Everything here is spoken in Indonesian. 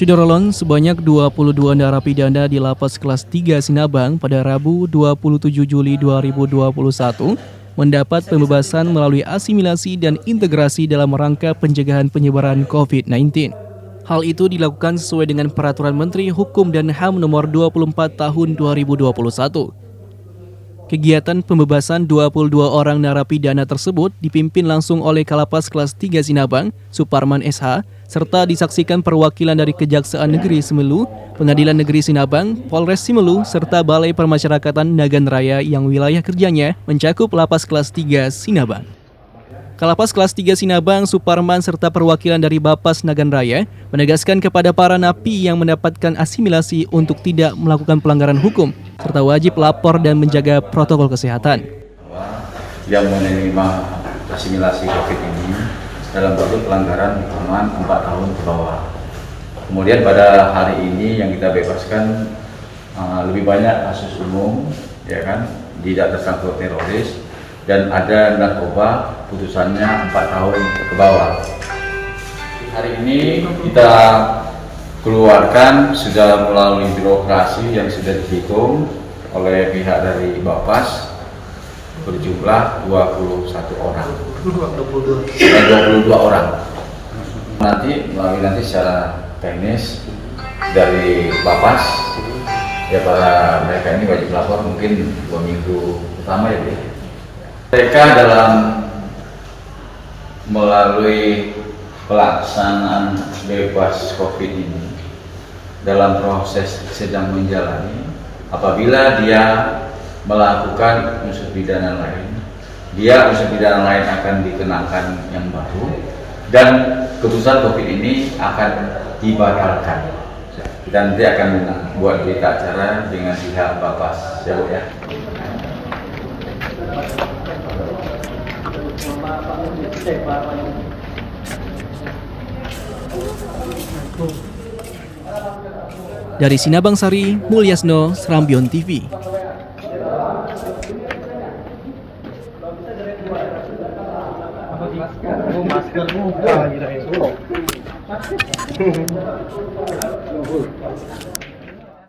Syederolon sebanyak 22 narapidana di Lapas Kelas 3 Sinabang pada Rabu 27 Juli 2021 mendapat pembebasan melalui asimilasi dan integrasi dalam rangka pencegahan penyebaran COVID-19. Hal itu dilakukan sesuai dengan Peraturan Menteri Hukum dan HAM Nomor 24 Tahun 2021. Kegiatan pembebasan 22 orang narapidana tersebut dipimpin langsung oleh Kalapas Kelas 3 Sinabang, Suparman SH, serta disaksikan perwakilan dari Kejaksaan Negeri Simelu, Pengadilan Negeri Sinabang, Polres Simelu, serta Balai Permasyarakatan Nagan Raya yang wilayah kerjanya mencakup Lapas Kelas 3 Sinabang. Kalapas Kelas 3 Sinabang, Suparman, serta perwakilan dari Bapas Nagan Raya menegaskan kepada para napi yang mendapatkan asimilasi untuk tidak melakukan pelanggaran hukum, serta wajib lapor dan menjaga protokol kesehatan. Yang menerima asimilasi COVID ini dalam bentuk pelanggaran hukuman 4 tahun ke bawah. Kemudian pada hari ini yang kita bebaskan lebih banyak kasus umum, ya kan, tidak tersangkut teroris, dan ada narkoba putusannya 4 tahun ke bawah. Hari ini kita keluarkan sudah melalui birokrasi yang sudah dihitung oleh pihak dari Bapas berjumlah 21 orang. 22 orang. Nanti secara teknis dari Bapas, ya para mereka ini wajib lapor mungkin 2 minggu pertama ya. Mereka dalam melalui pelaksanaan bebas COVID ini dalam proses sedang menjalani, apabila dia melakukan unsur pidana lain, unsur pidana lain akan dikenakan yang baru dan keputusan COVID ini akan dibatalkan. Kita nanti akan buat berita acara dengan pihak Bapas, ya Bu ya. Dari Sinabang Sari, Mulyasno, Serambion TV. Masker